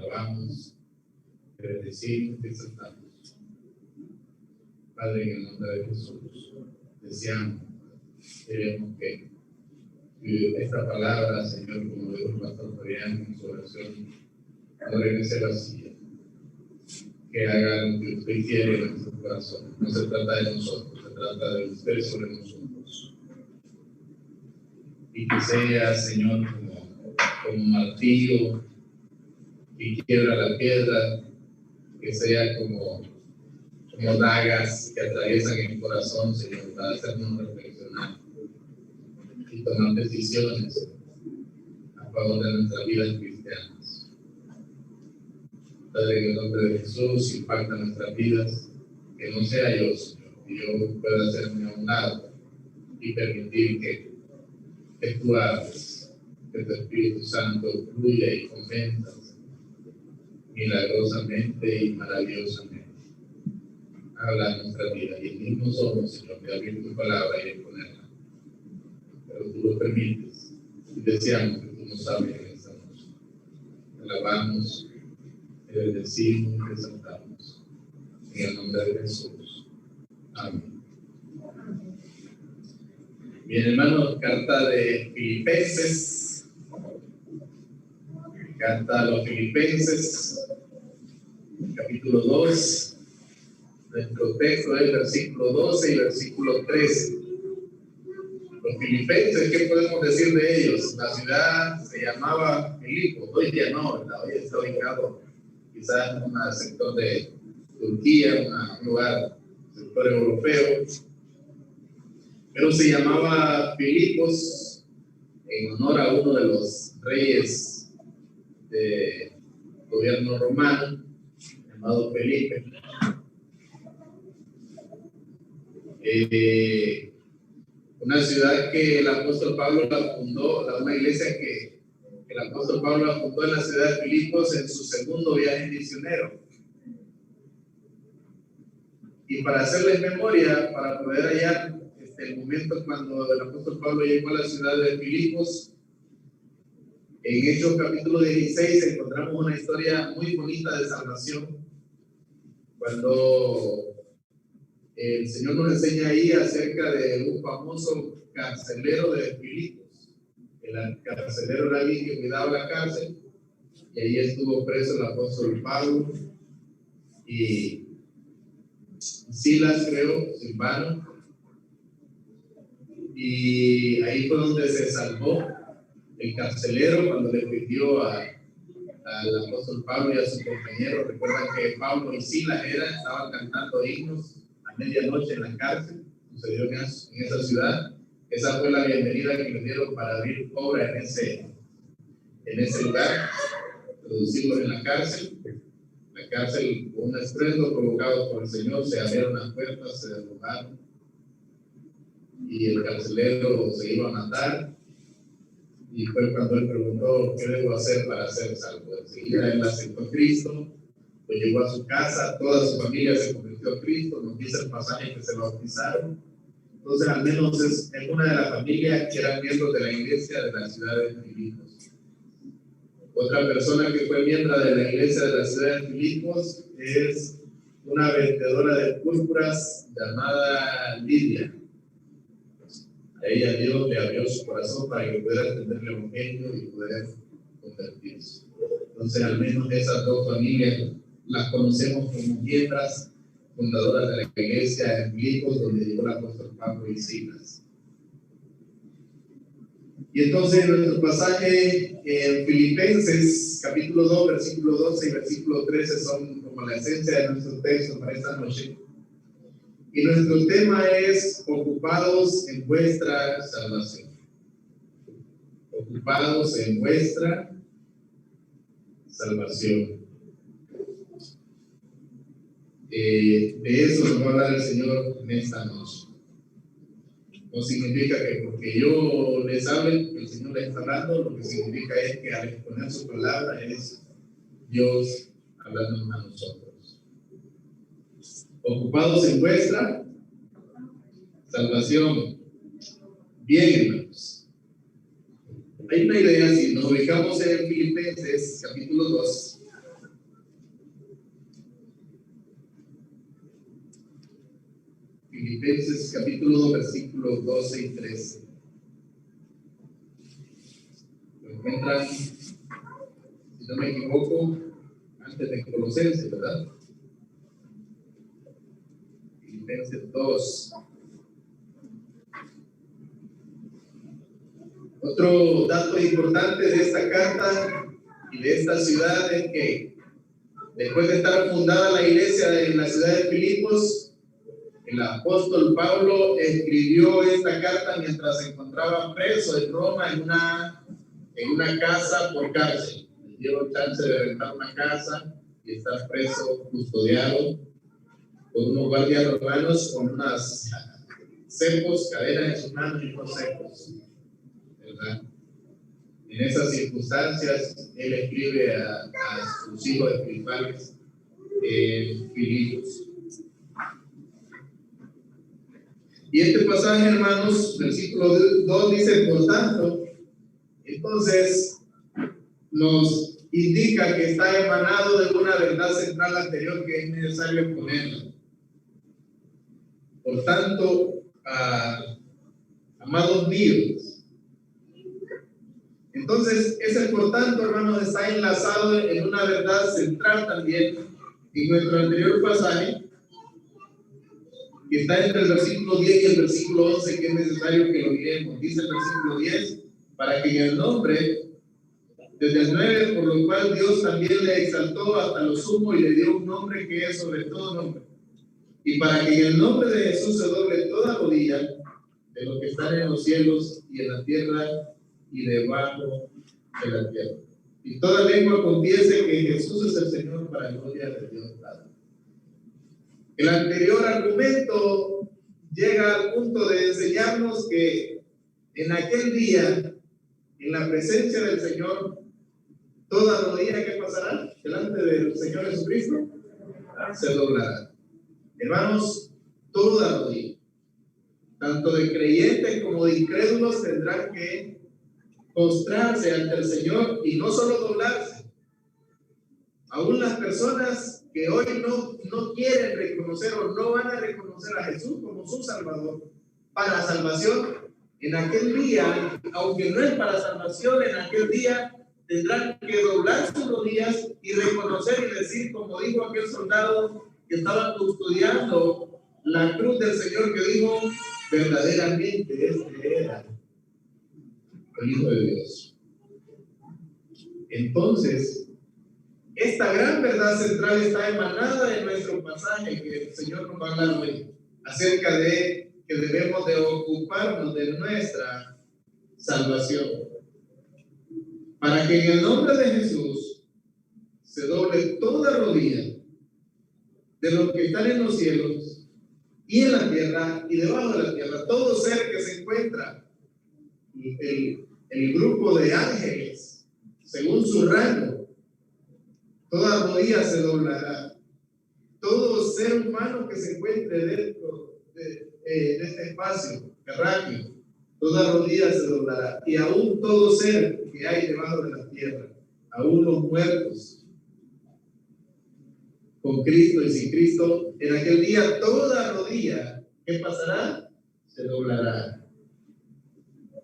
alabamos, te bendecimos, te exaltamos. Padre, en el nombre de Jesús, deseamos, queremos que esta palabra, Señor, como dijo el pastor Fabián en su oración, no regrese vacía, que haga lo que usted quiere en nuestro corazón. No se trata de nosotros, se trata de usted sobre nosotros. Y que sea, Señor, como martillo y quiebra la piedra, que sea como dagas que atraviesan el corazón, Señor, para hacernos reflexionar y tomar decisiones a favor de nuestras vidas cristianas. Padre, en el nombre de Jesús, impacta nuestras vidas, que no sea yo, Señor, que yo pueda hacerme a un lado y permitir que tú hables, que tu Espíritu Santo fluya y convenza milagrosamente y maravillosamente. Habla en nuestra vida y el mismo somos, Señor, de abrir tu palabra y exponerla. Pero tú lo permites y deseamos que tú nos hables en esta noche. Te alabamos, te bendecimos y te exaltamos. En el nombre de Jesús. Amén. Bien, hermanos, carta de Filipenses. Carta a los Filipenses, capítulo 2. Nuestro texto es versículo 12 y versículo 13. Los filipenses, ¿qué podemos decir de ellos? La ciudad se llamaba Filipos, hoy día no, ¿verdad? Hoy está ubicado quizás en un sector de Turquía, un lugar, sector europeo, pero se llamaba Filipos en honor a uno de los reyes del gobierno romano, llamado Felipe. Una ciudad que el apóstol Pablo la fundó, una iglesia que el apóstol Pablo la fundó en la ciudad de Filipos en su segundo viaje misionero. Y para hacerles memoria, para poder hallar el momento cuando el apóstol Pablo llegó a la ciudad de Filipos, en Hechos capítulo 16 encontramos una historia muy bonita de salvación, cuando el Señor nos enseña ahí acerca de un famoso carcelero de Filipos. El carcelero era alguien que cuidaba la cárcel, y ahí estuvo preso el apóstol Pablo y Silas, creo, Silvano, y ahí fue donde se salvó el carcelero cuando le pidió al apóstol Pablo y a su compañero. Recuerdan que Pablo y Silas estaban cantando himnos medianoche en la cárcel, sucedió en esa ciudad. Esa fue la bienvenida que le dieron para abrir obra en ese lugar, producirlo en la cárcel. La cárcel, con un estruendo provocado por el Señor, se abrieron las puertas, se derrumbaron y el carcelero se iba a matar. Y fue cuando él preguntó: ¿qué debo hacer para ser salvo? Enseguida él aceptó a Cristo, lo llevó a su casa, toda su familia se convirtió a Cristo. Nos dice el pasaje que se bautizaron. Entonces, al menos es una de las familias que eran miembros de la iglesia de la ciudad de Filipos. Otra persona que fue miembro de la iglesia de la ciudad de Filipos es una vendedora de púrpuras llamada Lidia. A ella Dios le abrió su corazón para que pudiera entender el evangelio y poder convertirse. Entonces, al menos esas dos familias las conocemos como miembros fundadoras de la iglesia de Filipos, donde llegó el apóstol Pablo y Silas. Y entonces nuestro pasaje en Filipenses, capítulo 2, versículo 12 y versículo 13 son como la esencia de nuestro texto para esta noche. Y nuestro tema es ocupados en vuestra salvación. Ocupados en vuestra salvación. De eso nos va a hablar el Señor en esta noche. No significa que porque yo les hable, el Señor les está hablando. Lo que significa es que al exponer su palabra es Dios hablando a nosotros. Ocupados en vuestra salvación. Bien, hermanos. Hay una idea, si nos ubicamos en Filipenses capítulo 2, Filipenses capítulo 2, versículos 12 y 13. Lo encuentran, si no me equivoco, antes de Colosenses, ¿verdad? Filipenses 2. Otro dato importante de esta carta y de esta ciudad es que después de estar fundada la iglesia en la ciudad de Filipos, el apóstol Pablo escribió esta carta mientras se encontraba preso en Roma en una casa por cárcel. Le dieron chance de rentar una casa y estar preso, custodiado por unos guardias romanos con unas cepos, cadenas en sus manos y unos cepos, ¿verdad? En esas circunstancias, él escribe a sus hijos espirituales en Filipos. Y este pasaje, hermanos, versículo 2 dice, por tanto, entonces nos indica que está emanado de una verdad central anterior que es necesario exponerla. Por tanto, amados míos, entonces ese por tanto, hermanos, está enlazado en una verdad central también en nuestro anterior pasaje, que está entre el versículo 10 y el versículo 11, que es necesario que lo miremos. Dice el versículo 10, para que en el nombre, desde el 9, por lo cual Dios también le exaltó hasta lo sumo y le dio un nombre que es sobre todo nombre. Y para que en el nombre de Jesús se doble toda rodilla de los que están en los cielos y en la tierra y debajo de la tierra. Y toda lengua confiese que Jesús es el Señor para la gloria de Dios Padre. El anterior argumento llega al punto de enseñarnos que en aquel día, en la presencia del Señor, toda rodilla que pasará delante del Señor Jesucristo se doblará. Hermanos, toda rodilla, tanto de creyentes como de incrédulos, tendrán que postrarse ante el Señor y no solo doblarse. Aún las personas que hoy no quieren reconocer o no van a reconocer a Jesús como su Salvador para salvación, en aquel día, aunque no es para salvación, en aquel día tendrán que doblar sus rodillas y reconocer y decir, como dijo aquel soldado que estaba custodiando la cruz del Señor, que dijo, verdaderamente este era el Hijo de Dios. Entonces, esta gran verdad central está emanada de nuestro pasaje que el Señor nos va a hablar hoy, acerca de que debemos de ocuparnos de nuestra salvación, para que en el nombre de Jesús se doble toda rodilla de los que están en los cielos y en la tierra y debajo de la tierra, todo ser que se encuentra, el grupo de ángeles, según su rango, toda rodilla se doblará. Todo ser humano que se encuentre dentro de este espacio terráqueo, toda rodilla se doblará. Y aún todo ser que hay debajo de la tierra, aún los muertos, con Cristo y sin Cristo, en aquel día toda rodilla, ¿qué pasará? Se doblará.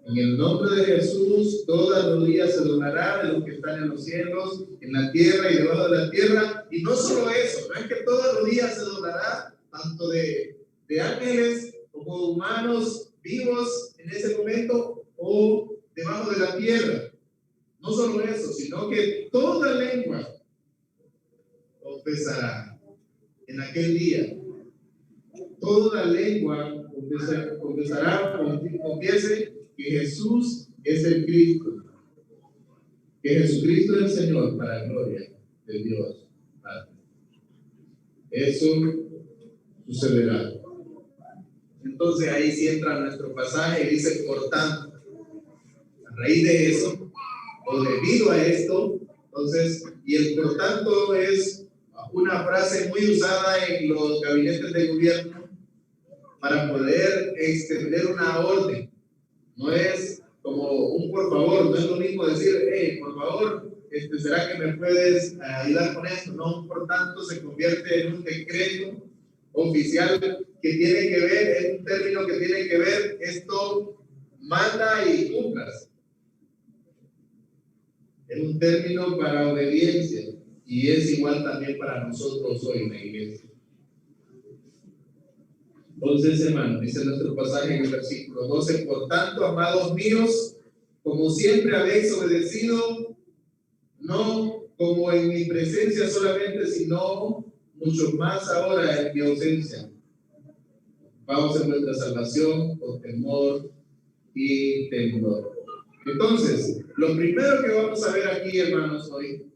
En el nombre de Jesús, toda rodilla se doblará de los que están en los cielos, en la tierra y debajo de la tierra. Y no solo eso, no es que toda rodilla se doblará, tanto de ángeles como humanos vivos en ese momento o debajo de la tierra. No solo eso, sino que toda lengua confesará en aquel día. Toda lengua confesará, confiese que Jesús es el Cristo, que Jesucristo es el Señor para la gloria de Dios Padre. Eso sucederá. Entonces ahí sí entra nuestro pasaje y dice, por tanto, a raíz de eso, o debido a esto, entonces, y el por tanto es una frase muy usada en los gabinetes de gobierno para poder extender una orden. No es como un por favor, no es lo mismo decir, por favor, ¿será que me puedes ayudar con esto? No, por tanto, se convierte en un decreto oficial que tiene que ver, es un término que tiene que ver, esto manda y cumplas. Es un término para obediencia y es igual también para nosotros hoy en la iglesia. Entonces, hermano, dice nuestro pasaje en el versículo 12, por tanto, amados míos, como siempre habéis obedecido, no como en mi presencia solamente, sino mucho más ahora en mi ausencia. Vamos en nuestra salvación con temor y temblor. Entonces, lo primero que vamos a ver aquí, hermanos, hoy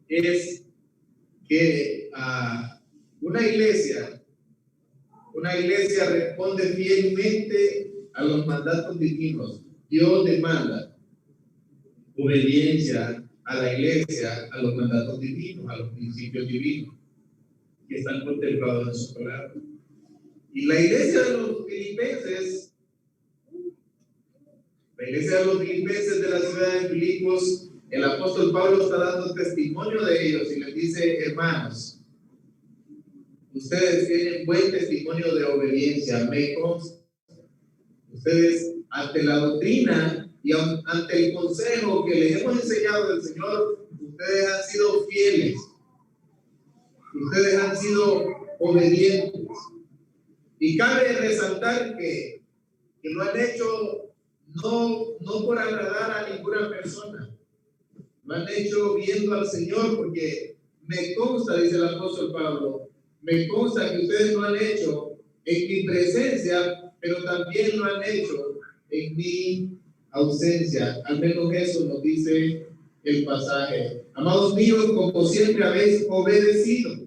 es que una iglesia responde fielmente a los mandatos divinos. Dios demanda obediencia a la iglesia, a los mandatos divinos, a los principios divinos que están contemplados en su palabra. Y la iglesia de los filipenses, de la ciudad de Filipos, el apóstol Pablo está dando testimonio de ellos y les dice, hermanos, ustedes tienen buen testimonio de obediencia, me consta. Ustedes, ante la doctrina y ante el consejo que les hemos enseñado del Señor, ustedes han sido fieles, ustedes han sido obedientes. Y cabe resaltar que lo han hecho no por agradar a ninguna persona, lo han hecho viendo al Señor, porque me consta, dice el apóstol Pablo, me consta que ustedes lo han hecho en mi presencia, pero también lo han hecho en mi ausencia. Al menos eso nos dice el pasaje. Amados míos, como siempre habéis obedecido,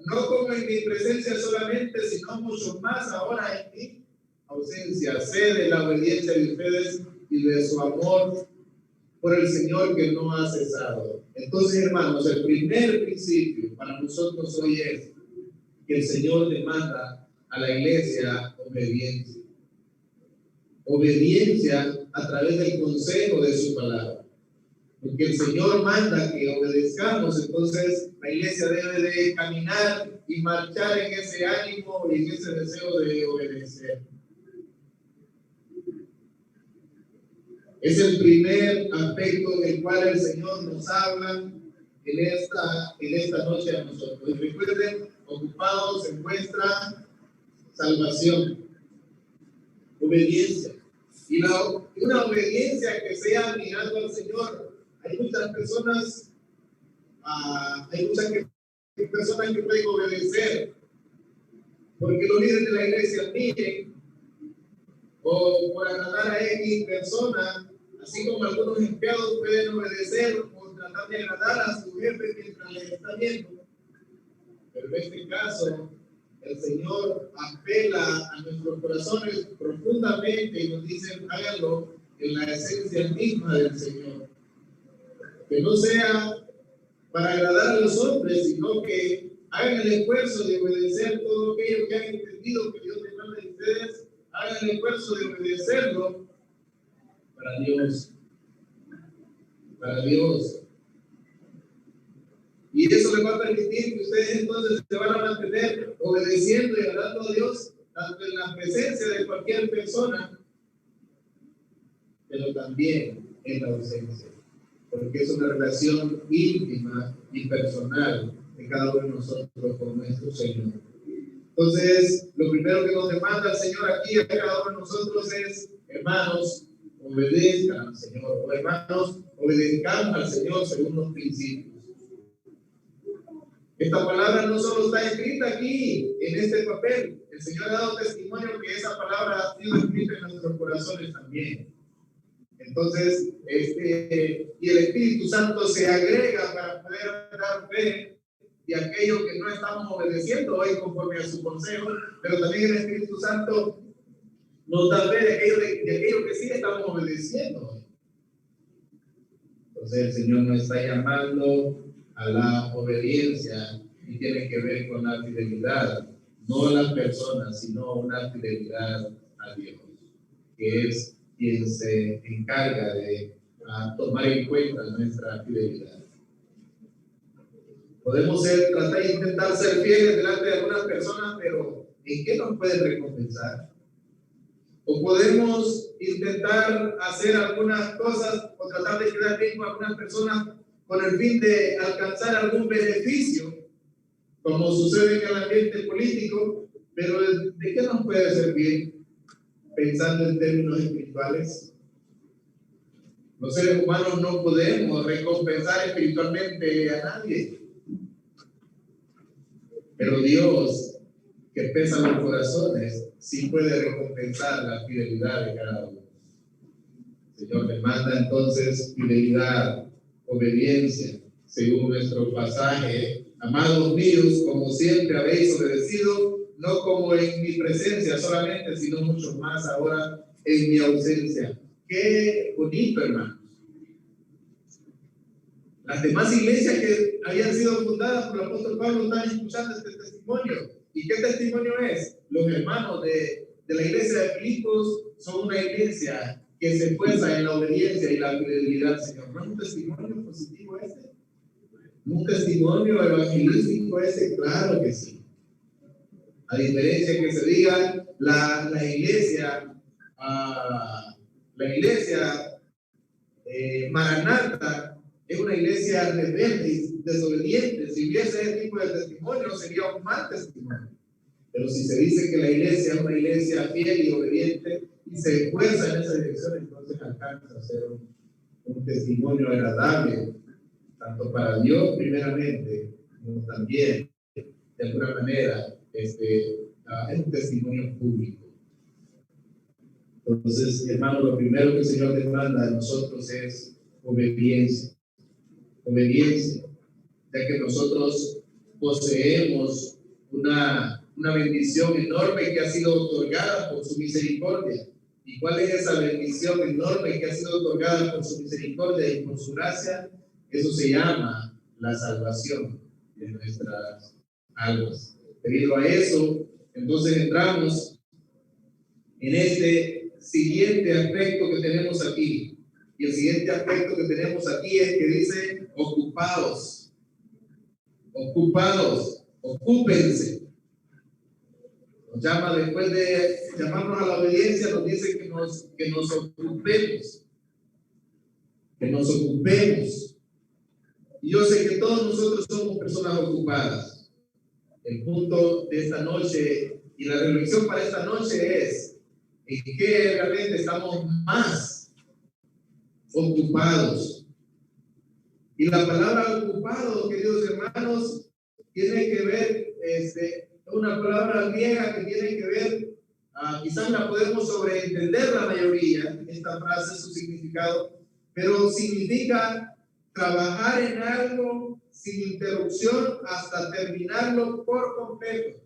no como en mi presencia solamente, sino mucho más ahora en mi ausencia. Sé de la obediencia de ustedes y de su amor por el Señor que no ha cesado. Entonces, hermanos, el primer principio para nosotros hoy es que el Señor demanda a la iglesia obediencia. Obediencia a través del consejo de su palabra. Porque el Señor manda que obedezcamos, entonces la iglesia debe de caminar y marchar en ese ánimo y en ese deseo de obedecer. Es el primer aspecto del cual el Señor nos habla en esta noche a nosotros. Y recuerden, ocupados en vuestra salvación. Obediencia. Y una obediencia que sea mirando al Señor. Hay muchas personas que pueden obedecer porque los líderes de la iglesia miren, o por agradar a X persona, así como algunos empleados pueden obedecer por tratar de agradar a su jefe mientras les está viendo. Pero en este caso, el Señor apela a nuestros corazones profundamente y nos dice, háganlo en la esencia misma del Señor. Que no sea para agradar a los hombres, sino que hagan el esfuerzo de obedecer todo aquello que han entendido que Dios demanda de ustedes, hagan el esfuerzo de obedecerlo para Dios. Para Dios. Y eso les va a permitir que ustedes entonces se van a mantener obedeciendo y agradando a Dios, tanto en la presencia de cualquier persona, pero también en la ausencia. Porque es una relación íntima y personal de cada uno de nosotros con nuestro Señor. Entonces, lo primero que nos demanda el Señor aquí a cada uno de nosotros es, hermanos, obedezcan al Señor, o hermanos, obedezcamos al Señor según los principios. Esta palabra no solo está escrita aquí, en este papel, el Señor ha dado testimonio que esa palabra ha sido escrita en nuestros corazones también. Entonces, y el Espíritu Santo se agrega para poder dar fe de aquello que no estamos obedeciendo hoy conforme a su consejo, pero también el Espíritu Santo nos da fe de aquello que sí estamos obedeciendo. Entonces, el Señor nos está llamando a la obediencia y tiene que ver con la fidelidad, no a las personas, sino una fidelidad a Dios, que es quien se encarga de tomar en cuenta nuestra fidelidad. Podemos tratar de intentar ser fieles delante de algunas personas, pero ¿en qué nos pueden recompensar? O podemos intentar hacer algunas cosas o tratar de quedar bien con algunas personas con el fin de alcanzar algún beneficio, como sucede en el ambiente político, pero ¿de qué nos puede servir pensando en términos espirituales? Los seres humanos no podemos recompensar espiritualmente a nadie, pero Dios, que pesa los corazones, sí puede recompensar la fidelidad de cada uno. El Señor demanda entonces fidelidad, obediencia, según nuestro pasaje. Amados míos, como siempre habéis obedecido, no como en mi presencia solamente, sino mucho más ahora en mi ausencia. Qué bonito, hermanos. Las demás iglesias que habían sido fundadas por el apóstol Pablo están escuchando este testimonio. ¿Y qué testimonio es? Los hermanos de la iglesia de Filipos son una iglesia que se esfuerza en la obediencia y la fidelidad al Señor. ¿No es un testimonio positivo ese? ¿Un testimonio evangelístico ese? Claro que sí. A diferencia que se diga la iglesia Maranata es una iglesia rebelde y desobediente. Si hubiese ese tipo de testimonio, sería un mal testimonio. Pero si se dice que la iglesia es una iglesia fiel y obediente y se esfuerza en esa dirección, entonces alcanza a ser un testimonio agradable, tanto para Dios primeramente, como también, de alguna manera, es un testimonio público. Entonces, hermano, lo primero que el Señor demanda de nosotros es obediencia. Obediencia, ya que nosotros poseemos una bendición enorme que ha sido otorgada por su misericordia. ¿Y cuál es esa bendición enorme que ha sido otorgada por su misericordia y por su gracia? Eso se llama la salvación de nuestras almas. Debido a eso, entonces entramos en este siguiente aspecto que tenemos aquí. Y el siguiente aspecto que tenemos aquí es que dice ocupados. Ocupados, ocúpense. Nos llama, después de llamarnos a la obediencia, nos dice que nos ocupemos. Que nos ocupemos. Y yo sé que todos nosotros somos personas ocupadas. El punto de esta noche y la reflexión para esta noche es en qué realmente estamos más ocupados. Y la palabra ocupado, queridos hermanos, tiene que ver, una palabra griega que tiene que ver, quizás la podemos sobreentender la mayoría, esta frase, su significado, pero significa trabajar en algo sin interrupción hasta terminarlo por completo.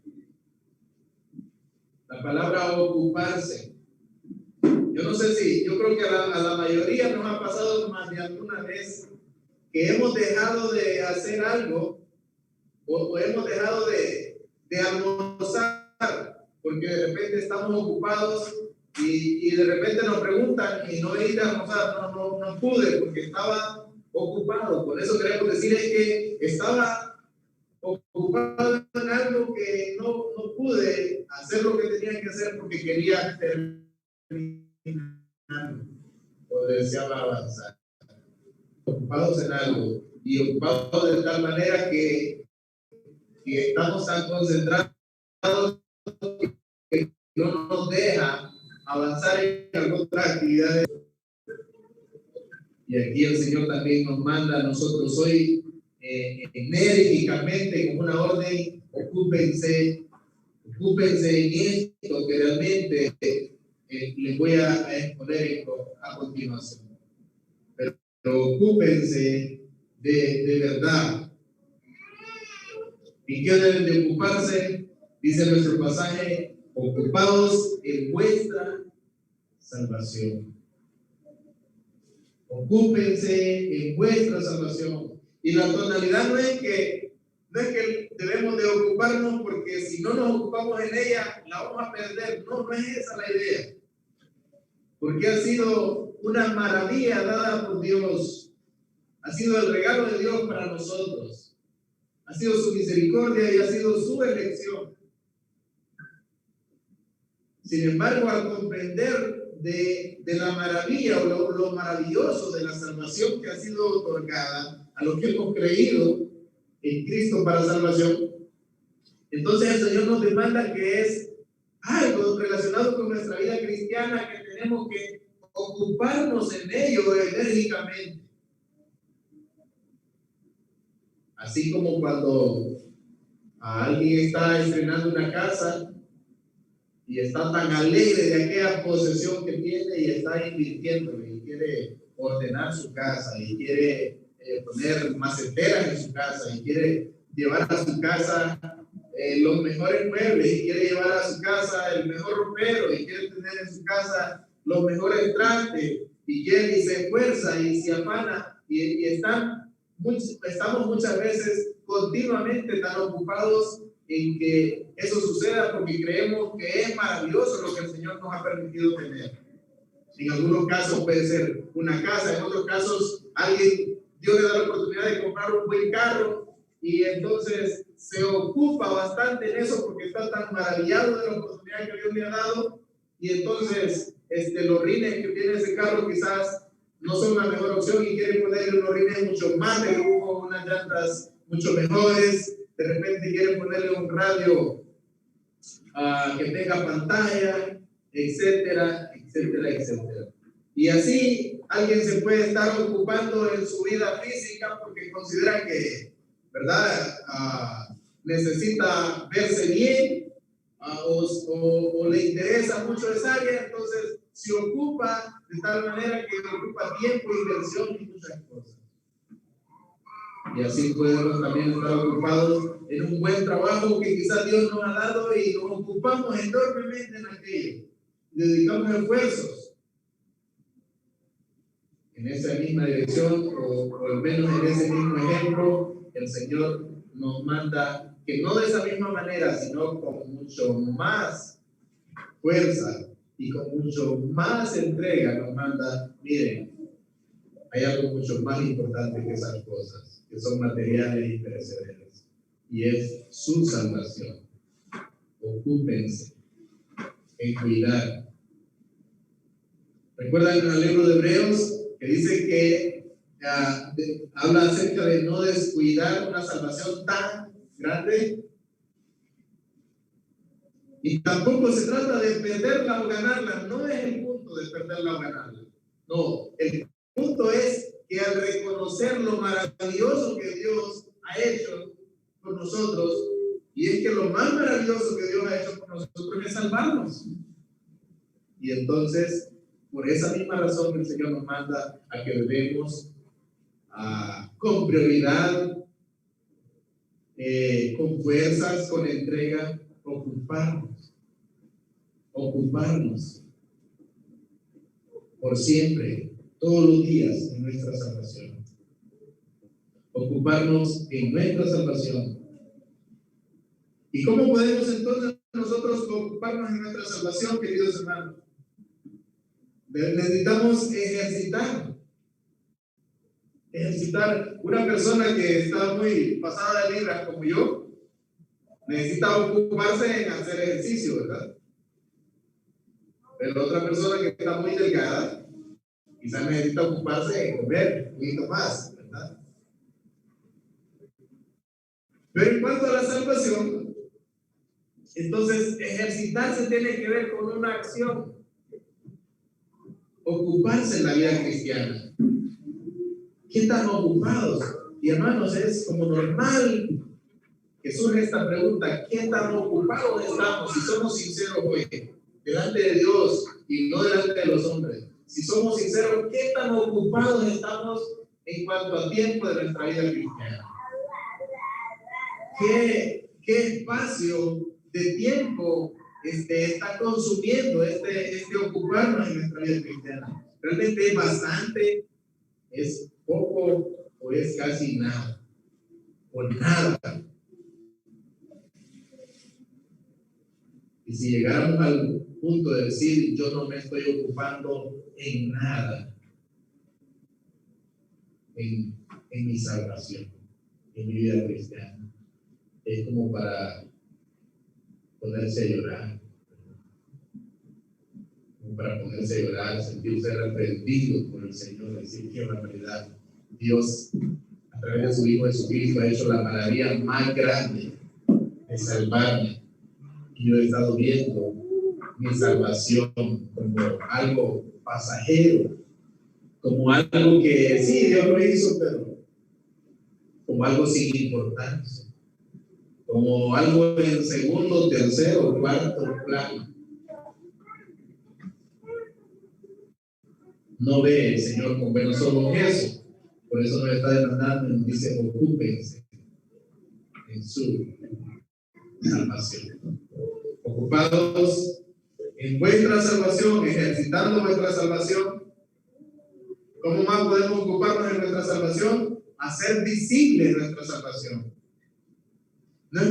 La palabra ocuparse. Yo no sé si, yo creo que a la mayoría nos ha pasado más de alguna vez que hemos dejado de hacer algo o hemos dejado de almorzar porque de repente estamos ocupados y de repente nos preguntan y no he ido a almorzar, no pude porque estaba ocupado. Por eso queremos decir es que estaba ocupado en algo que no pude hacer lo que tenía que hacer porque quería terminar o deseaba avanzar. Ocupados en algo y ocupados de tal manera que estamos tan concentrados que no nos deja avanzar en alguna otra actividad. Y aquí el Señor también nos manda a nosotros hoy enérgicamente con una orden: ocúpense en esto que realmente les voy a exponer a continuación. Pero ocúpense de verdad. ¿Y qué deben de ocuparse? Dice nuestro pasaje: ocupados en vuestra salvación. Ocúpense en vuestra salvación. Y la tonalidad no es que debemos de ocuparnos porque si no nos ocupamos en ella la vamos a perder. No es esa la idea. Porque ha sido una maravilla dada por Dios. Ha sido el regalo de Dios para nosotros. ha sido su misericordia y ha sido su elección. Sin embargo, al comprender de la maravilla o lo maravilloso de la salvación que ha sido otorgada a los que hemos creído en Cristo para salvación, entonces el Señor nos demanda que es algo relacionado con nuestra vida cristiana que tenemos que ocuparnos en ello enérgicamente. Así como cuando alguien está estrenando una casa y está tan alegre de aquella posesión que tiene y está invirtiendo y quiere ordenar su casa y quiere poner maceteras en su casa y quiere llevar a su casa los mejores muebles y quiere llevar a su casa el mejor ropero y quiere tener en su casa los mejores trastes y quiere y se esfuerza y se afana y estamos muchas veces continuamente tan ocupados en que eso suceda porque creemos que es maravilloso lo que el Señor nos ha permitido tener. En algunos casos puede ser una casa, en otros casos Dios le da la oportunidad de comprar un buen carro y entonces se ocupa bastante en eso porque está tan maravillado de la oportunidad que Dios le ha dado y entonces los rines que tiene ese carro quizás no son la mejor opción y quiere ponerle unos rines mucho más de lujo, unas llantas mucho mejores, de repente quiere ponerle un radio que tenga pantalla, etcétera, etcétera, etcétera. Y así alguien se puede estar ocupando en su vida física porque considera que, ¿verdad? Necesita verse bien o le interesa mucho esa área, entonces se ocupa de tal manera que ocupa tiempo, inversión y muchas cosas. Y así podemos también estar ocupados en un buen trabajo que quizás Dios nos ha dado y nos ocupamos enormemente en aquello. Dedicamos esfuerzos en esa misma dirección o al menos en ese mismo ejemplo. El Señor nos manda que no de esa misma manera, sino con mucho más fuerza y con mucho más entrega nos manda, miren, hay algo mucho más importante que esas cosas, que son materiales y perecederas, y es su salvación. Ocúpense en cuidar. ¿Recuerdan en el libro de Hebreos que dice que habla acerca de no descuidar una salvación tan grande? Y tampoco se trata de perderla o ganarla, no es el punto de perderla o ganarla. No, el punto es que al reconocer lo maravilloso que Dios ha hecho por nosotros, y es que lo más maravilloso que Dios ha hecho por nosotros es salvarnos. Y entonces, por esa misma razón, el Señor nos manda a que debemos con prioridad, con fuerzas, con entrega, ocuparnos por siempre, todos los días en nuestra salvación. Ocuparnos en nuestra salvación. ¿Y cómo podemos entonces nosotros ocuparnos en nuestra salvación, queridos hermanos? Necesitamos ejercitar. Una persona que está muy pasada de libras como yo, necesita ocuparse en hacer ejercicio, ¿verdad? Pero otra persona que está muy delgada, quizás necesita ocuparse en comer un poquito más, ¿verdad? Pero en cuanto a la salvación, entonces ejercitarse tiene que ver con una acción. Ocuparse en la vida cristiana. ¿Qué tan ocupados? Y hermanos, es como normal que surge esta pregunta: ¿qué tan ocupados estamos? Si somos sinceros hoy, delante de Dios y no delante de los hombres. Si somos sinceros, ¿qué tan ocupados estamos en cuanto al tiempo de nuestra vida cristiana? ¿Qué espacio de tiempo está consumiendo este ocuparnos en nuestra vida cristiana? ¿Realmente es bastante? ¿Es poco o es casi nada? O nada. Y si llegáramos al punto de decir, yo no me estoy ocupando en nada, en mi salvación, en mi vida cristiana, es como para ponerse a llorar, como para ponerse a llorar, sentirse arrepentido por el Señor, decir que en realidad Dios, a través de su Hijo Jesucristo, ha hecho la maravilla más grande de salvarme. Y yo he estado viendo mi salvación como algo pasajero, como algo que sí, Dios lo hizo, pero como algo sin importancia, como algo en segundo, tercero, cuarto plano. No ve el Señor con buenos ojos eso. Por eso nos está demandando y nos dice: ocúpense en su salvación. Ocupados en vuestra salvación, ejercitando vuestra salvación. ¿Cómo más podemos ocuparnos en nuestra salvación? Hacer visible nuestra salvación. ¿No?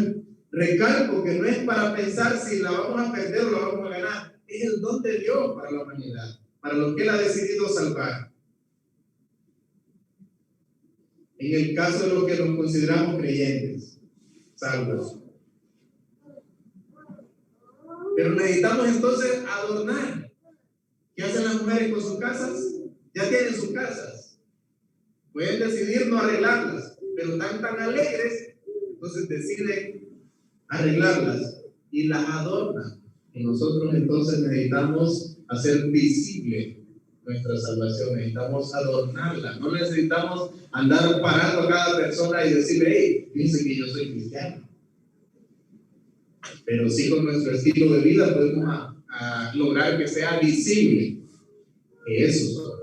Recalco que no es para pensar si la vamos a perder o la vamos a ganar. Es el don de Dios para la humanidad, para lo que Él ha decidido salvar. En el caso de los que nos consideramos creyentes, salvos. Pero necesitamos entonces adornar. ¿Qué hacen las mujeres con sus casas? Ya tienen sus casas. Pueden decidir no arreglarlas, pero están tan alegres, entonces deciden arreglarlas y las adornan. Y nosotros entonces necesitamos hacer visible nuestra salvación, necesitamos adornarla. No necesitamos andar parando a cada persona y decirle: hey, dice que yo soy cristiano. Pero sí, con nuestro estilo de vida podemos a lograr que sea visible que eso somos.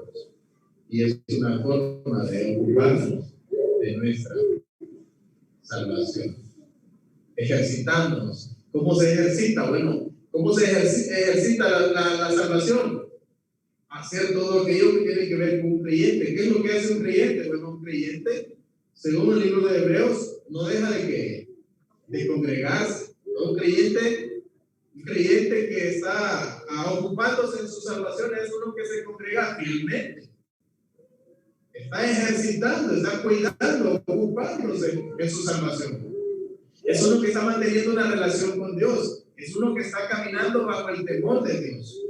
Y es una forma de ocuparnos de nuestra salvación. Ejercitándonos. ¿Cómo se ejercita? Bueno, ¿cómo se ejercita la salvación? Hacer todo aquello que tiene que ver con un creyente. ¿Qué es lo que hace un creyente? Bueno, un creyente, según el libro de Hebreos, no deja de congregarse. Un creyente que está ocupándose en su salvación es uno que se congrega fielmente. Está ejercitando, está cuidando, ocupándose en su salvación. Es uno que está manteniendo una relación con Dios. Es uno que está caminando bajo el temor de Dios.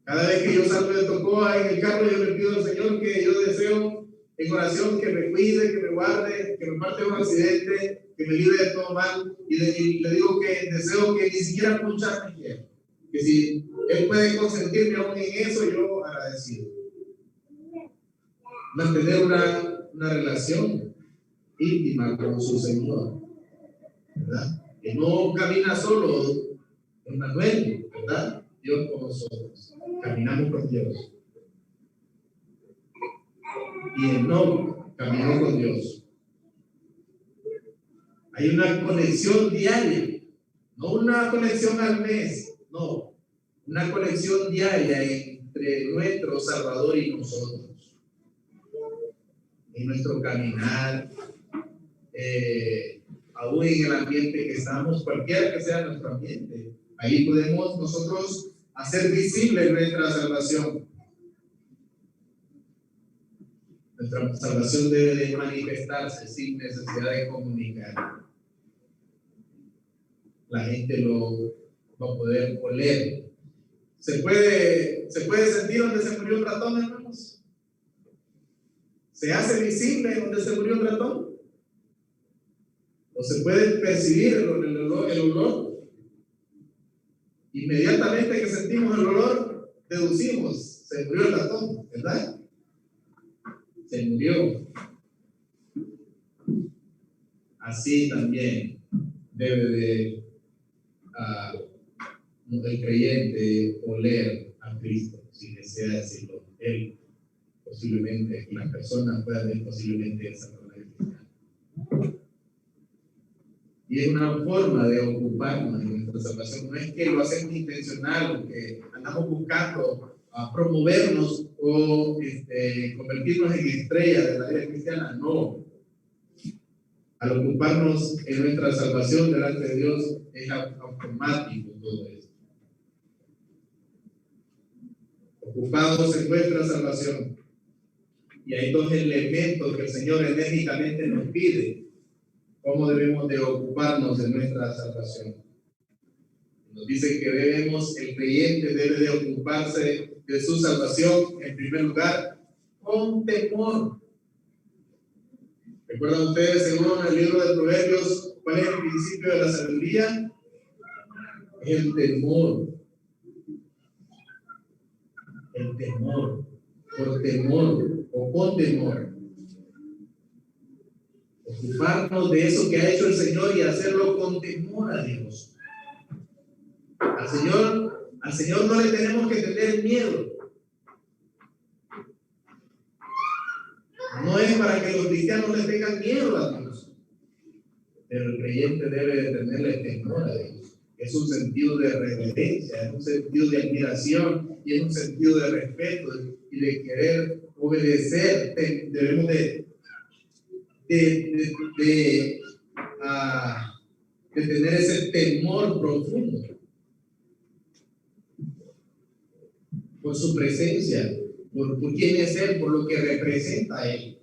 Cada vez que yo salgo de Tocoa en el carro, yo le pido al Señor que yo deseo en oración que me cuide, que me guarde, que me parte de un accidente, que me libre de todo mal. Y le digo que deseo que ni siquiera puncharme quiera. Que si Él puede consentirme aún en eso, yo agradecido. Mantener una relación íntima con su Señor, ¿verdad? Que no camina solo Emmanuel, ¿verdad? Dios con nosotros. Caminamos con Dios. Y Enoc caminó con Dios. Hay una conexión diaria, no una conexión al mes, no, una conexión diaria entre nuestro Salvador y nosotros. En nuestro caminar, aún en el ambiente que estamos, cualquiera que sea nuestro ambiente, ahí podemos nosotros hacer visible nuestra salvación. Nuestra salvación debe de manifestarse sin necesidad de comunicar. La gente lo va a poder oler. ¿Se puede sentir donde se murió un ratón, hermanos? ¿Se hace visible donde se murió un ratón? ¿O se puede percibir el olor? Inmediatamente que sentimos el olor, deducimos, se murió el ratón, ¿verdad? Se murió. Así también debe de el creyente oler a Cristo, si desea decirlo. Él posiblemente, una persona pueda ver posiblemente esa persona cristiana. Y es una forma de ocuparnos de nuestra salvación. No es que lo hacemos intencional o que andamos buscando promovernos o convertirnos en estrellas de la vida cristiana. No. Al ocuparnos en nuestra salvación delante de Dios es automático todo esto. Ocupados en nuestra salvación. Y hay dos elementos que el Señor enérgicamente nos pide. ¿Cómo debemos de ocuparnos de nuestra salvación? Nos dice que el creyente debe de ocuparse de su salvación, en primer lugar, con temor. ¿Recuerdan ustedes, según el libro de Proverbios, cuál es el principio de la sabiduría? El temor. El temor. Por temor o con temor. Ocuparnos de eso que ha hecho el Señor y hacerlo con temor a Dios. Al Señor no le tenemos que tener miedo. No es para que los cristianos le tengan miedo a Dios, pero el creyente debe de tenerle temor a Dios. Es un sentido de reverencia, es un sentido de admiración y es un sentido de respeto y de querer obedecer. Debemos de tener ese temor profundo por su presencia, por quién es Él, por lo que representa a Él.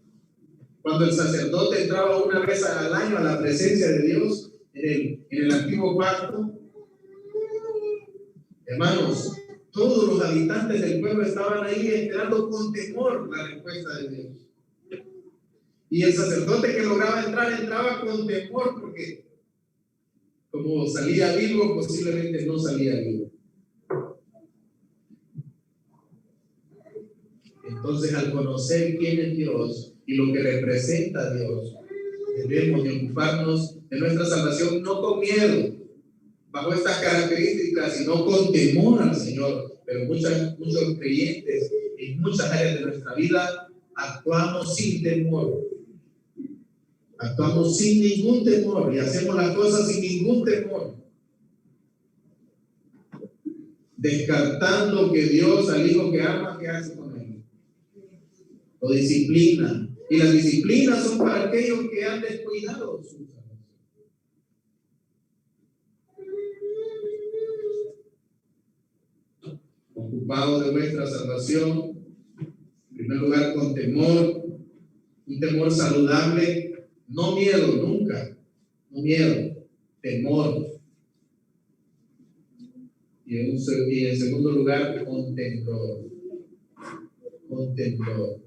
Cuando el sacerdote entraba una vez al año a la presencia de Dios en el antiguo pacto, hermanos, todos los habitantes del pueblo estaban ahí esperando con temor la respuesta de Dios. Y el sacerdote que lograba entrar, entraba con temor porque como salía vivo, posiblemente no salía vivo. Entonces, al conocer quién es Dios y lo que representa a Dios, debemos de ocuparnos de nuestra salvación no con miedo, bajo estas características, sino con temor al Señor. Pero muchos creyentes en muchas áreas de nuestra vida actuamos sin temor. Actuamos sin ningún temor y hacemos las cosas sin ningún temor, descartando que Dios al hijo que ama, ¿qué hace con él? Lo disciplina. Y las disciplinas son para aquellos que han descuidado su salvación. Ocupados de vuestra salvación, en primer lugar con temor, un temor saludable, no miedo, nunca, no miedo, temor. Y en segundo lugar, con temblor. Con temblor.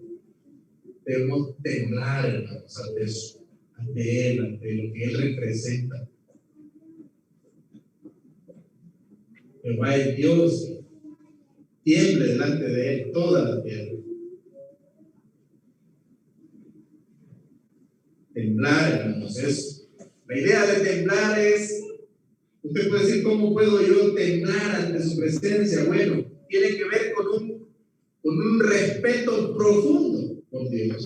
Debemos temblar, hermanos, ante Él, ante lo que Él representa. Jehová es Dios, tiemble delante de Él toda la tierra. Temblar, hermanos, la idea de temblar es, usted puede decir, ¿cómo puedo yo temblar ante su presencia? Bueno, tiene que ver con un respeto profundo por Dios.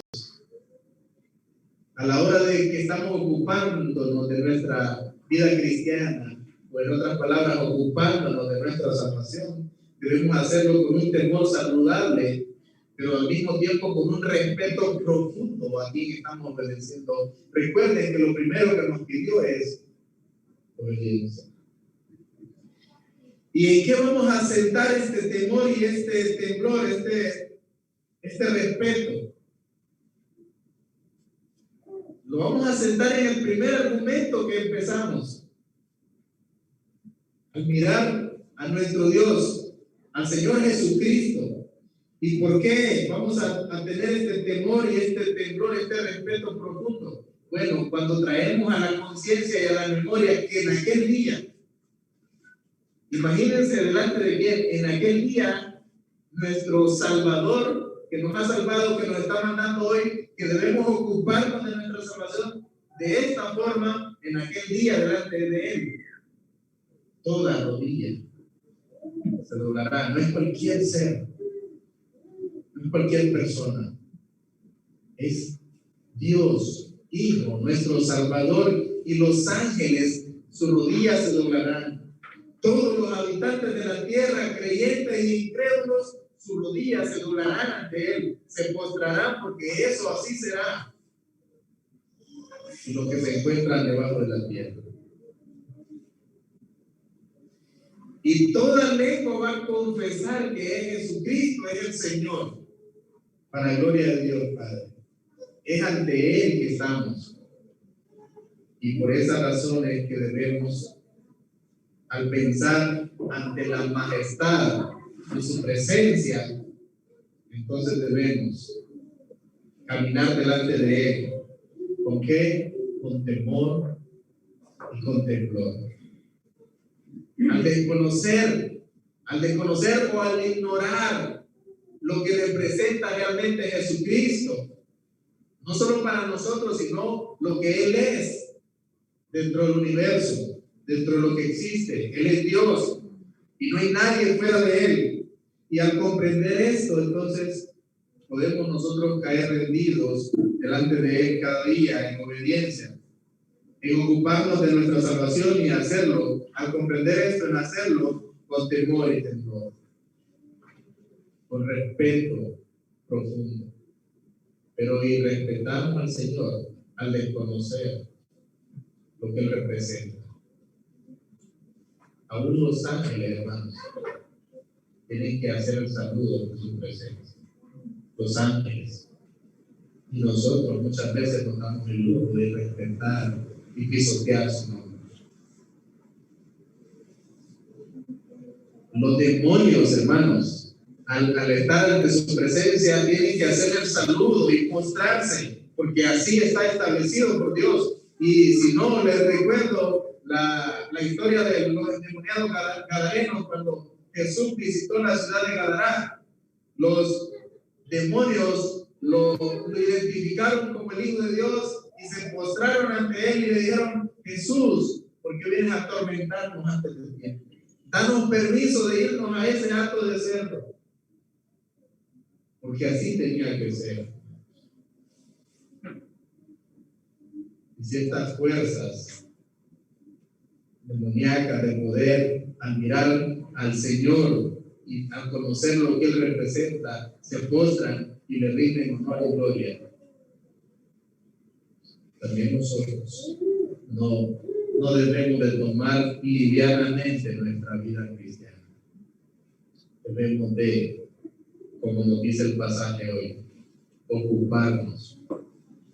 A la hora de que estamos ocupándonos de nuestra vida cristiana, o en otras palabras, ocupándonos de nuestra salvación, debemos hacerlo con un temor saludable, pero al mismo tiempo con un respeto profundo a quien estamos obedeciendo. Recuerden que lo primero que nos pidió es obediencia. ¿Y en qué vamos a sentar este temor y este temblor, este respeto? Lo vamos a sentar en el primer argumento que empezamos. Al mirar a nuestro Dios, al Señor Jesucristo. ¿Y por qué vamos a tener este temor y este temblor, este respeto profundo? Bueno, cuando traemos a la conciencia y a la memoria que en aquel día, imagínense delante de quién, en aquel día, nuestro Salvador, que nos ha salvado, que nos está mandando hoy, que debemos ocuparnos de nuestra salvación de esta forma, en aquel día delante de Él. Toda rodilla se doblará. No es cualquier ser, no es cualquier persona, es Dios, Hijo, nuestro Salvador, y los ángeles, sus rodillas se doblarán. Todos los habitantes de la tierra, creyentes e incrédulos, sus rodillas se doblarán ante Él, se postrarán, porque eso así será. Y los que se encuentran debajo de la tierra. Y toda lengua va a confesar que Jesucristo es el Señor, para gloria de Dios Padre. Es ante Él que estamos. Y por esa razón es que debemos, al pensar ante la majestad de su presencia, entonces debemos caminar delante de Él. ¿Con qué? Con temor y con temblor. Al desconocer o al ignorar lo que representa realmente Jesucristo, no solo para nosotros, sino lo que Él es dentro del universo, dentro de lo que existe. Él es Dios y no hay nadie fuera de Él. Y al comprender esto, entonces podemos nosotros caer rendidos delante de Él cada día en obediencia, en ocuparnos de nuestra salvación y hacerlo, al comprender esto, en hacerlo con temor y temblor, con respeto profundo. Pero irrespetamos al Señor al desconocer lo que Él representa. Aún los ángeles, hermanos, tienen que hacer el saludo de su presencia. Los ángeles. Y nosotros muchas veces nos damos el lujo de respetar y pisotear su nombre. Los demonios, hermanos, al estar ante su presencia, tienen que hacer el saludo y mostrarse, porque así está establecido por Dios. Y si no, les recuerdo la historia de los endemoniados gadarenos cuando Jesús visitó la ciudad de Gadara. Los demonios lo identificaron como el Hijo de Dios y se postraron ante Él y le dijeron: Jesús, ¿por qué vienes a atormentarnos antes del tiempo? Danos permiso de irnos a ese acto de cerdo, porque así tenía que ser. Y si estas fuerzas demoníacas de poder, al mirar al Señor y al conocer lo que Él representa, se postran y le rinden honor y gloria, también nosotros no debemos de tomar livianamente nuestra vida cristiana. Debemos de, como nos dice el pasaje hoy, ocuparnos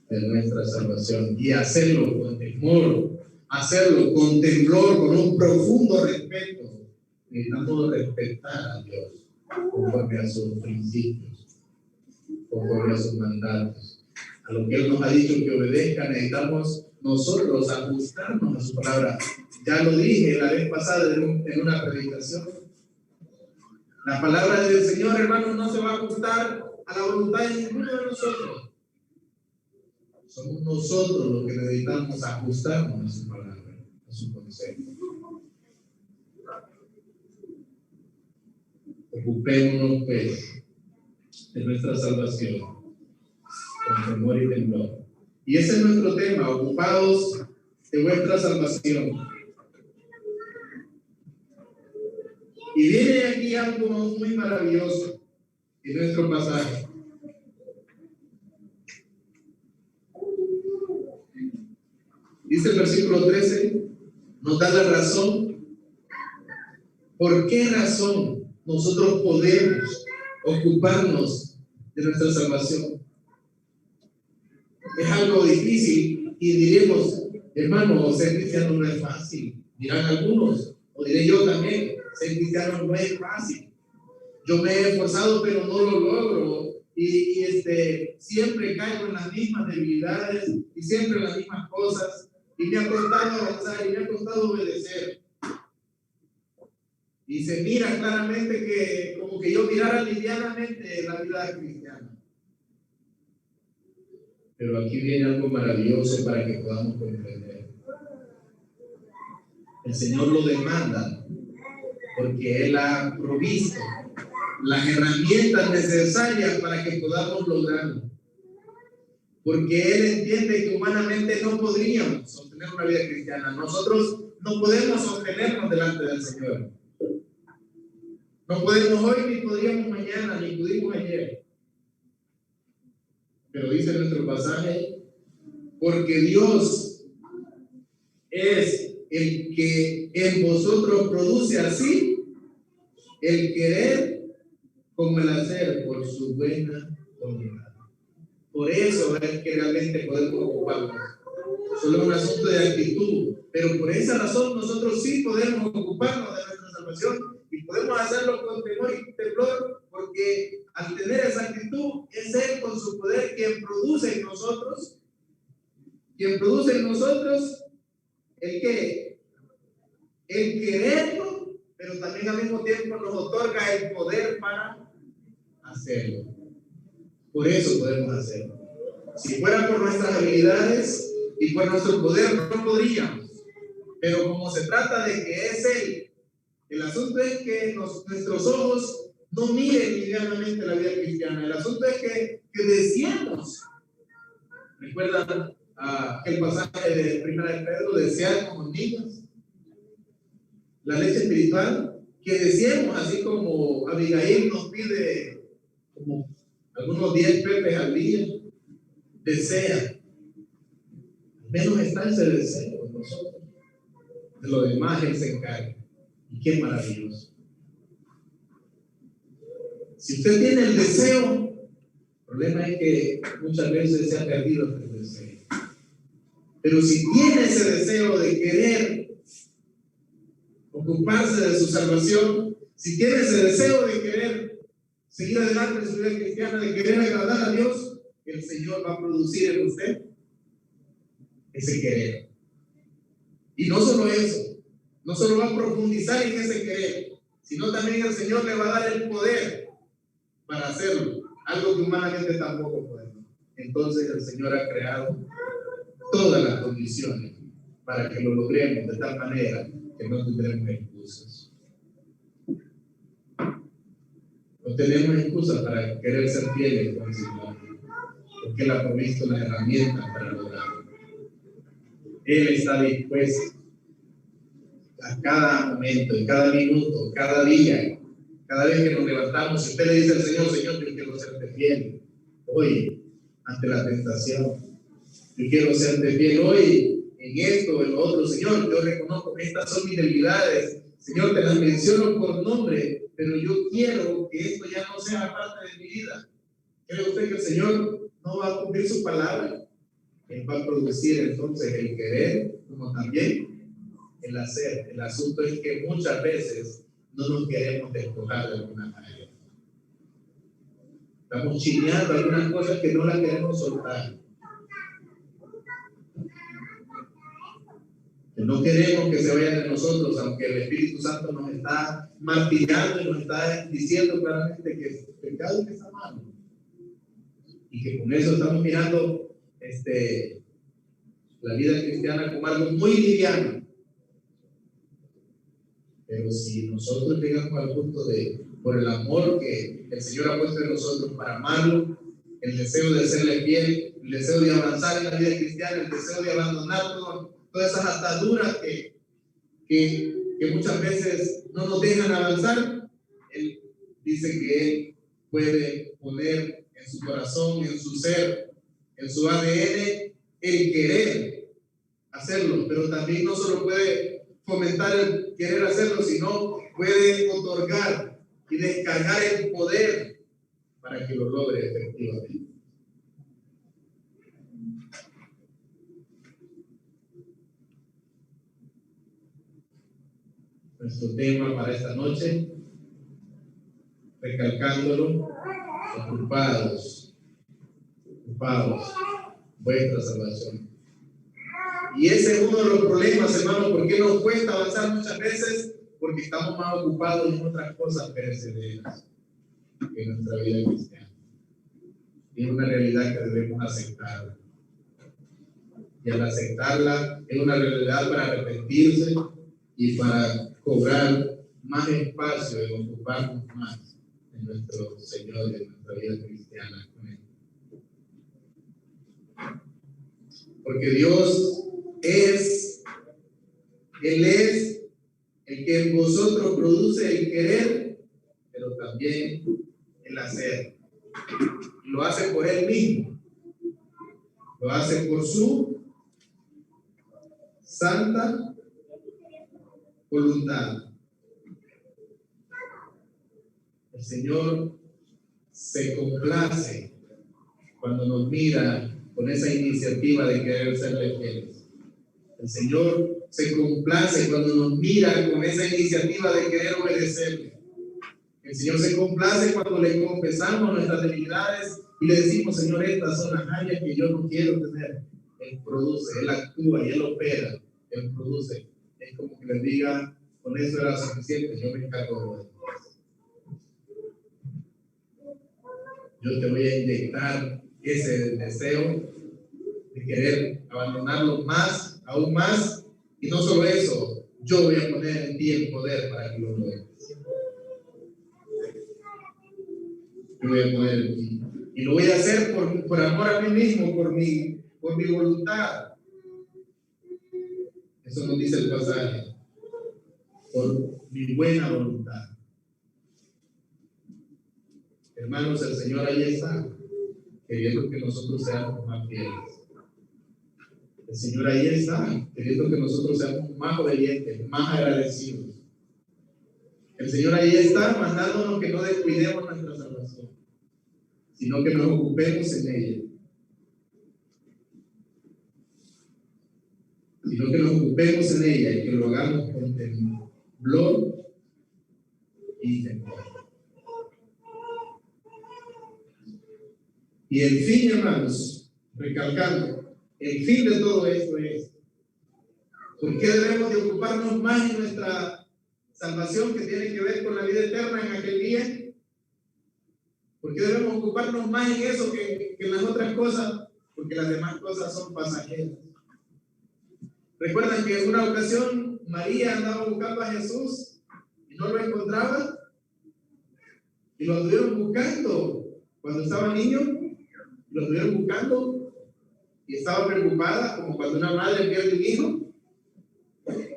de nuestra salvación y hacerlo con temor, hacerlo con temblor, con un profundo respeto. Necesitamos respetar a Dios conforme a sus principios, conforme a sus mandatos, a lo que Él nos ha dicho que obedezca. Necesitamos nosotros ajustarnos a su palabra. Ya lo dije la vez pasada en una predicación. La palabra del Señor, hermanos, no se va a ajustar a la voluntad de ninguno de nosotros. Somos nosotros los que necesitamos ajustarnos a su palabra, a su consejo. Ocupémonos, pues, de nuestra salvación con temor y temblor. Y ese es nuestro tema: ocupados de vuestra salvación. Y viene aquí algo muy maravilloso en nuestro pasaje. Dice el versículo 13, nos da la razón. ¿Por qué razón nosotros podemos ocuparnos de nuestra salvación? Es algo difícil y diremos: hermano, ser cristiano no es fácil. Dirán algunos, o diré yo también: ser cristiano no es fácil. Yo me he esforzado, pero no lo logro. Y siempre caigo en las mismas debilidades y siempre en las mismas cosas. Y me ha costado avanzar y me ha costado obedecer. Y se mira claramente que como que yo mirara livianamente la vida cristiana. Pero aquí viene algo maravilloso para que podamos comprender. El Señor lo demanda porque Él ha provisto las herramientas necesarias para que podamos lograrlo. Porque Él entiende que humanamente no podríamos sostener una vida cristiana. Nosotros no podemos sostenernos delante del Señor. No podemos hoy, ni podríamos mañana, ni pudimos ayer. Pero dice nuestro pasaje: porque Dios es el que en vosotros produce así el querer como el hacer por su buena voluntad. eso es que realmente podemos ocuparnos. Solo es un asunto de actitud, pero por esa razón nosotros sí podemos ocuparnos de nuestra salvación y podemos hacerlo con temor y temblor, porque al tener esa actitud es Él con su poder quien produce en nosotros el que, el quererlo, pero también al mismo tiempo nos otorga el poder para hacerlo. Por eso podemos hacerlo. Si fuera por nuestras habilidades y por nuestro poder no podríamos, pero como se trata de que es Él, el asunto es que nuestros ojos no miren livianamente la vida cristiana. El asunto es que deseemos. ¿Recuerdan el pasaje de 1 de Pedro? Desear como niños la leche espiritual, que deseemos, así como Abigail nos pide como algunos 10 pepes al día. Desea. Al menos está ese deseo en nosotros. De lo demás Él se encarga. Y qué maravilloso. Si usted tiene el deseo, el problema es que muchas veces se ha perdido el deseo. Pero si tiene ese deseo de querer ocuparse de su salvación, si tiene ese deseo de querer seguir adelante en su vida cristiana, de querer agradar a Dios, el Señor va a producir en usted ese querer. Y no solo eso, no solo va a profundizar en ese querer, sino también el Señor le va a dar el poder para hacerlo, algo que humanamente tampoco podemos. Entonces el Señor ha creado todas las condiciones para que lo logremos de tal manera que no tendremos excusas. No tenemos excusas para querer ser fieles con el Señor, porque Él ha provisto las herramientas para lograrlo. Él está dispuesto a cada momento, en cada minuto, cada día, cada vez que nos levantamos. Si usted le dice al Señor, Señor, yo quiero serte fiel hoy ante la tentación, yo quiero serte fiel hoy en esto o en lo otro. Señor, yo reconozco que estas son mis debilidades, Señor, te las menciono por nombre, pero yo quiero que esto ya no sea parte de mi vida. ¿Cree usted que el Señor no va a cumplir su palabra? Él va a producir entonces el querer como también el hacer. El asunto es que muchas veces no nos queremos despojar de alguna manera. Estamos chineando algunas cosas que no las queremos soltar. Que no queremos que se vayan de nosotros, aunque el Espíritu Santo nos está martillando y nos está diciendo claramente que es pecado y que está malo. Y que con eso estamos mirando la vida cristiana como algo muy liviano. Pero si nosotros llegamos al punto de, por el amor que el Señor ha puesto en nosotros para amarlo, el deseo de serle fiel, el deseo de avanzar en la vida cristiana, el deseo de abandonar todas esas ataduras que muchas veces no nos dejan avanzar, Él dice que Él puede poner en su corazón, en su ser, en su ADN, el querer hacerlo, pero también no solo puede fomentar el querer hacerlo, sino puede otorgar y descargar el poder para que lo logre efectivamente. Nuestro tema para esta noche, recalcándolo, ocupados, vuestra salvación. Y ese es uno de los problemas, hermanos. ¿Por qué nos cuesta avanzar muchas veces? Porque estamos más ocupados en otras cosas perecederas que en nuestra vida cristiana. Y es una realidad que debemos aceptar. Y al aceptarla, es una realidad para arrepentirse y para cobrar más espacio y ocuparnos más en nuestro Señor y en nuestra vida cristiana con Él. Porque Dios Él es el que en vosotros produce el querer, pero también el hacer. Lo hace por Él mismo. Lo hace por su santa voluntad. El Señor se complace cuando nos mira con esa iniciativa de querer serle fieles. El Señor se complace cuando nos mira con esa iniciativa de querer obedecerle. El Señor se complace cuando le confesamos nuestras debilidades y le decimos, Señor, estas son las áreas que yo no quiero tener. Él produce, Él actúa y Él opera, Él produce. Es como que les diga, con eso era suficiente, yo me encargo de eso. Yo te voy a inyectar ese deseo de querer abandonarlo más, aún más, y no solo eso, yo voy a poner en ti el poder para que lo logres. Yo voy a poner en ti. Y lo voy a hacer por amor a mí mismo, por mi voluntad. Eso nos dice el pasaje. Por mi buena voluntad. Hermanos, el Señor ahí está, queriendo que nosotros seamos más fieles. El Señor ahí está, queriendo que nosotros seamos más obedientes, más agradecidos. El Señor ahí está, mandándonos que no descuidemos nuestra salvación, sino que nos ocupemos en ella. Sino que nos ocupemos en ella y que lo hagamos con temblor y temor. Y el fin, hermanos, recalcando, el fin de todo esto es, ¿por qué debemos de ocuparnos más en nuestra salvación que tiene que ver con la vida eterna en aquel día? ¿Por qué debemos ocuparnos más en eso que en las otras cosas? Porque las demás cosas son pasajeras. ¿Recuerdan que en una ocasión María andaba buscando a Jesús y no lo encontraba? Y lo estuvieron buscando cuando estaba niño, lo estuvieron buscando y estaba preocupada, como cuando una madre pierde un hijo.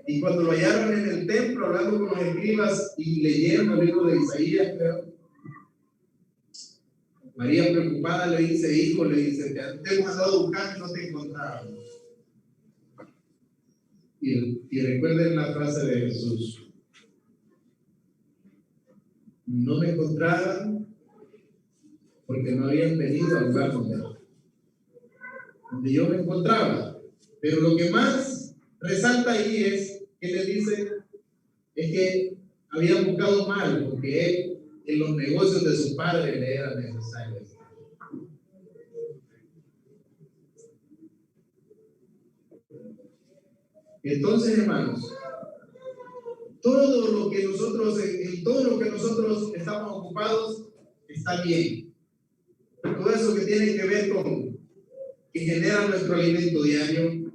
Y cuando lo hallaron en el templo hablando con los escribas y leyeron el libro de Isaías, creo, María preocupada le dice, hijo, le dice, te hemos andado buscando y no te encontramos. Y recuerden la frase de Jesús: no me encontraban porque no habían venido al lugar donde yo me encontraba. Pero lo que más resalta ahí es que le dice es que habían buscado mal, porque él en los negocios de su padre le era necesario. Entonces, hermanos, todo lo que nosotros, en todo lo que nosotros estamos ocupados está bien. Todo eso que tiene que ver con que genera nuestro alimento diario,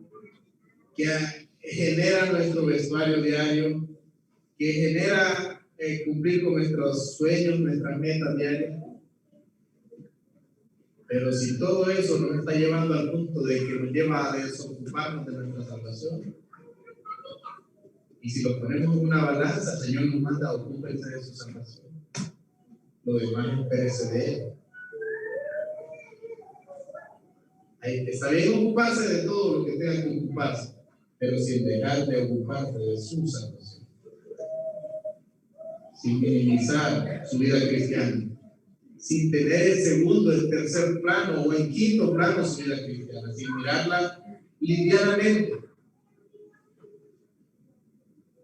que genera nuestro vestuario diario, que genera cumplir con nuestros sueños, nuestras metas diarias. Pero si todo eso nos está llevando al punto de que nos lleva a desocuparnos de nuestra salvación, y si lo ponemos en una balanza, el Señor nos manda, ocúpense de su salvación. Lo demás espérese de él. Está bien ocuparse de todo lo que tenga que ocuparse, pero sin dejar de ocuparse de su salvación. Sin minimizar su vida cristiana. Sin tener en segundo, en tercer plano o en quinto plano su vida cristiana. Sin mirarla livianamente.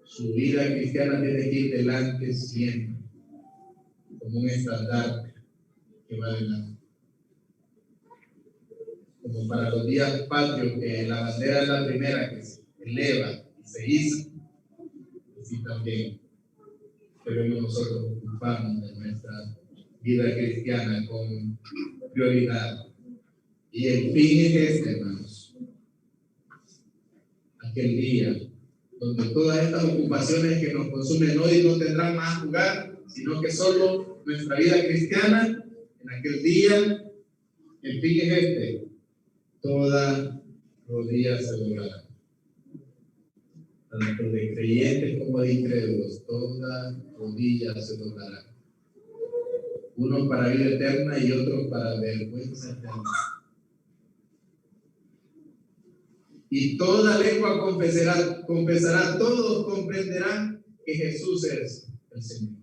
Su vida cristiana tiene que ir delante siempre, como un estandarte que va delante. Como para los días patrios, que la bandera es la primera que se eleva y se iza. Así también debemos nosotros ocuparnos de nuestra vida cristiana con prioridad. Y el fin es este, hermanos. Aquel día donde todas estas ocupaciones que nos consumen hoy no tendrán más lugar, sino que solo nuestra vida cristiana, en aquel día, el fin es este: toda rodilla se doblará, tanto de creyentes como de incrédulos, toda rodilla se doblará. Uno para vida eterna y otro para vergüenza eterna. Y toda lengua confesará, todos comprenderán que Jesús es el Señor.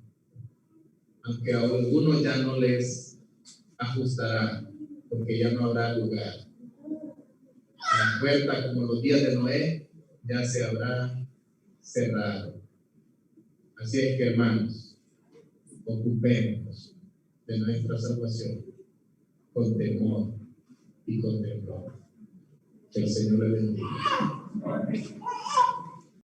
Aunque a algunos ya no les ajustará, porque ya no habrá lugar. La puerta, como los días de Noé, ya se habrá cerrado. Así es que, hermanos, ocupémonos de nuestra salvación con temor y con temor. Que el Señor le bendiga.